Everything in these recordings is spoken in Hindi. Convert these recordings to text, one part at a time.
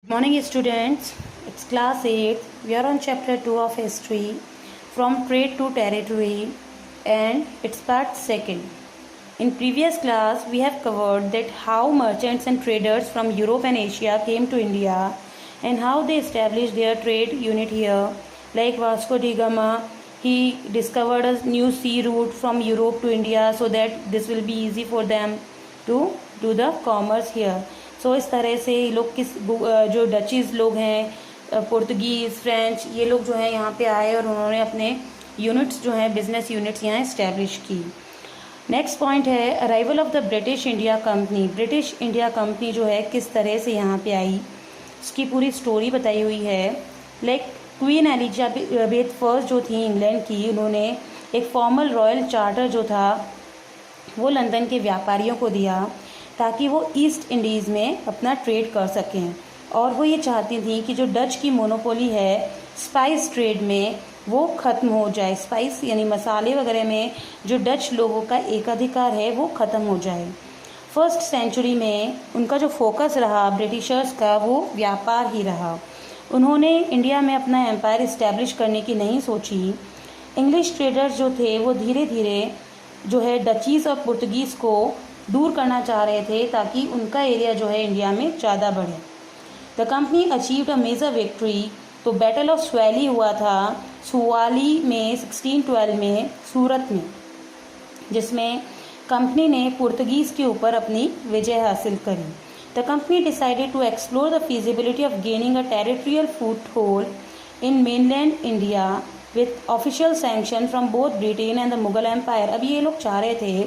Morning students, it's class 8. We are on chapter 2 of history from trade to territory and it's part 2nd. In previous class we have covered that how merchants and traders from Europe and Asia came to India and how they established their trade unit here. Like Vasco da Gama, he discovered a new sea route from Europe to India so that this will be easy for them to do the commerce here. सो इस तरह से ये लोग जो डचीज़ लोग हैं, पुर्तगीज़, फ्रेंच, ये लोग जो है यहाँ पे आए और उन्होंने अपने यूनिट्स जो हैं बिजनेस यूनिट्स यहाँ इस्टेब्लिश की। नेक्स्ट पॉइंट है arrival of the British India company. British India company जो है किस तरह से यहाँ पे आई, उसकी पूरी स्टोरी बताई हुई है। लाइक क्वीन एलिजाबेथ फर्स्ट जो थी इंग्लैंड की, उन्होंने एक फॉर्मल रॉयल चार्टर जो था वो लंदन के व्यापारियों को दिया ताकि वो ईस्ट इंडीज़ में अपना ट्रेड कर सकें। और वो ये चाहती थी कि जो डच की मोनोपोली है स्पाइस ट्रेड में वो ख़त्म हो जाए। स्पाइस यानी मसाले वगैरह में जो डच लोगों का एकाधिकार है वो ख़त्म हो जाए। फर्स्ट सेंचुरी में उनका जो फोकस रहा ब्रिटिशर्स का वो व्यापार ही रहा। उन्होंने इंडिया में अपना एम्पायर इस्टेब्लिश करने की नहीं सोची। इंग्लिश ट्रेडर्स जो थे वो धीरे धीरे जो है डचीज़ और पुर्तगीज़ को दूर करना चाह रहे थे ताकि उनका एरिया जो है इंडिया में ज़्यादा बढ़े। The company achieved a major victory. तो बैटल ऑफ स्वैली हुआ था सुवाली में 1612 में सूरत में, जिसमें कंपनी ने पुर्तगीज़ के ऊपर अपनी विजय हासिल करी। The company decided to explore the feasibility of gaining a territorial foothold in mainland India with official sanction from both Britain and the Mughal empire. अब ये लोग चाह रहे थे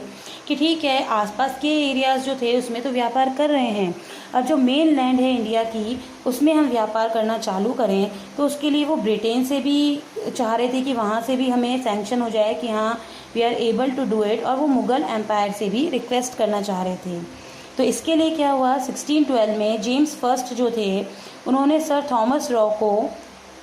कि ठीक है, आसपास के एरियाज़ जो थे उसमें तो व्यापार कर रहे हैं, अब जो मेन लैंड है इंडिया की उसमें हम व्यापार करना चालू करें। तो उसके लिए वो ब्रिटेन से भी चाह रहे थे कि वहाँ से भी हमें सैंक्शन हो जाए कि हाँ we are able to do it, और वो मुग़ल एम्पायर से भी रिक्वेस्ट करना चाह रहे थे। तो इसके लिए क्या हुआ, 1612 में जेम्स फर्स्ट जो थे उन्होंने सर थॉमस रॉ को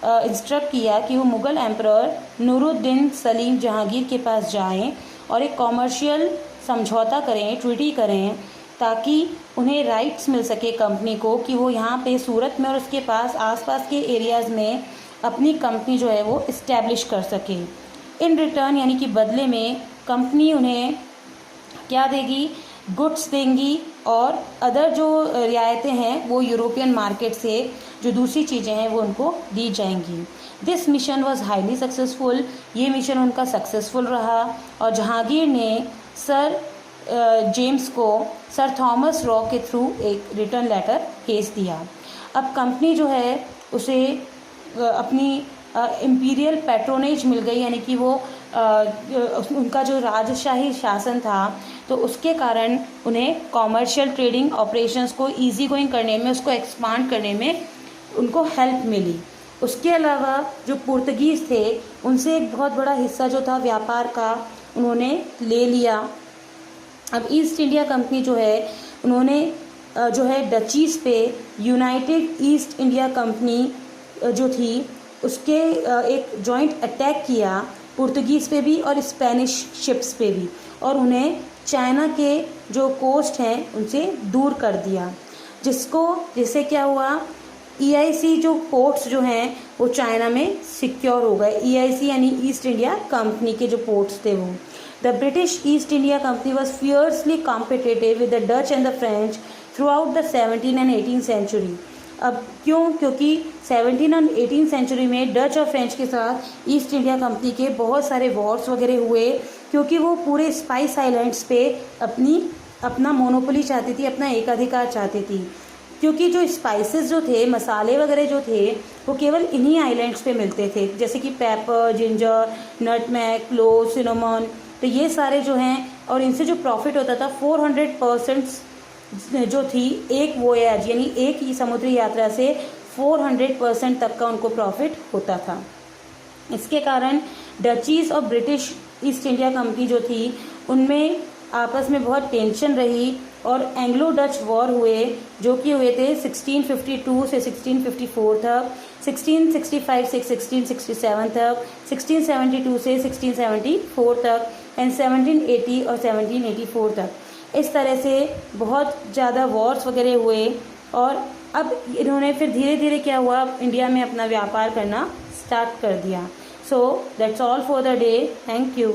इंस्ट्रक्ट किया कि वो मुग़ल एम्परर नूरुद्दीन सलीम जहांगीर के पास जाएं और एक कॉमर्शियल समझौता करें, ट्रीटी करें, ताकि उन्हें राइट्स मिल सके कंपनी को कि वो यहाँ पे सूरत में और उसके पास आसपास के एरियाज़ में अपनी कंपनी जो है वो इस्टेब्लिश कर सके। इन रिटर्न यानी कि बदले में कंपनी उन्हें क्या देगी, गुड्स देंगी और अदर जो रियायतें हैं वो यूरोपियन मार्केट से जो दूसरी चीज़ें हैं वो उनको दी जाएंगी। This mission was highly successful. ये मिशन उनका सक्सेसफुल रहा और जहांगीर ने सर जेम्स को सर थॉमस रॉ के थ्रू एक रिटर्न लेटर भेज दिया। अब कंपनी जो है उसे अपनी इम्पीरियल पैट्रोनेज मिल गई, यानी कि वो उनका जो राजशाही शासन था तो उसके कारण उन्हें कॉमर्शियल ट्रेडिंग ऑपरेशंस को ईजी गोइंग करने में, उसको एक्सपांड करने में उनको हेल्प मिली। उसके अलावा जो पुर्तगीज़ थे उनसे एक बहुत बड़ा हिस्सा जो था व्यापार का उन्होंने ले लिया। अब ईस्ट इंडिया कंपनी जो है उन्होंने जो है डचीज़ पे यूनाइटेड ईस्ट इंडिया कंपनी जो थी उसके एक जॉइंट अटैक किया, पुर्तगीज़ पे भी और स्पेनिश शिप्स पे भी, और उन्हें चाइना के जो कोस्ट हैं उनसे दूर कर दिया। जिससे क्या हुआ, EIC जो पोर्ट्स जो हैं वो चाइना में सिक्योर हो गए। EIC यानी ईस्ट इंडिया कंपनी के जो पोर्ट्स थे वो। The British East India Company was fiercely competitive with the Dutch and the French throughout the 17 and 18 century. अब क्यों, क्योंकि 17 और 18 सेंचुरी में डच और फ्रेंच के साथ ईस्ट इंडिया कंपनी के बहुत सारे वॉर्स वगैरह हुए, क्योंकि वो पूरे स्पाइस आइलैंड्स पे अपना मोनोपोली चाहती थी, अपना एकाधिकार चाहती थी। क्योंकि जो स्पाइसेस जो थे, मसाले वगैरह जो थे वो केवल इन्हीं आइलैंड्स पे मिलते थे, जैसे कि paper, ginger, nutmeg, clove, cinnamon, तो ये सारे जो हैं, और इनसे जो प्रॉफिट होता था 400% जो थी एक वोयाज यानी एक ही समुद्री यात्रा से 400% तक का उनको प्रॉफिट होता था। इसके कारण डचीज़ और ब्रिटिश ईस्ट इंडिया कंपनी जो थी उनमें आपस में बहुत टेंशन रही और एंग्लो डच वॉर हुए, जो कि हुए थे 1652 से 1654 तक, 1665 से 1667 तक, 1672 से 1674 तक एंड 1780 और 1784 तक। इस तरह से बहुत ज़्यादा वॉर्स वगैरह हुए और अब इन्होंने फिर धीरे धीरे क्या हुआ, इंडिया में अपना व्यापार करना स्टार्ट कर दिया। So that's all for the day. Thank you.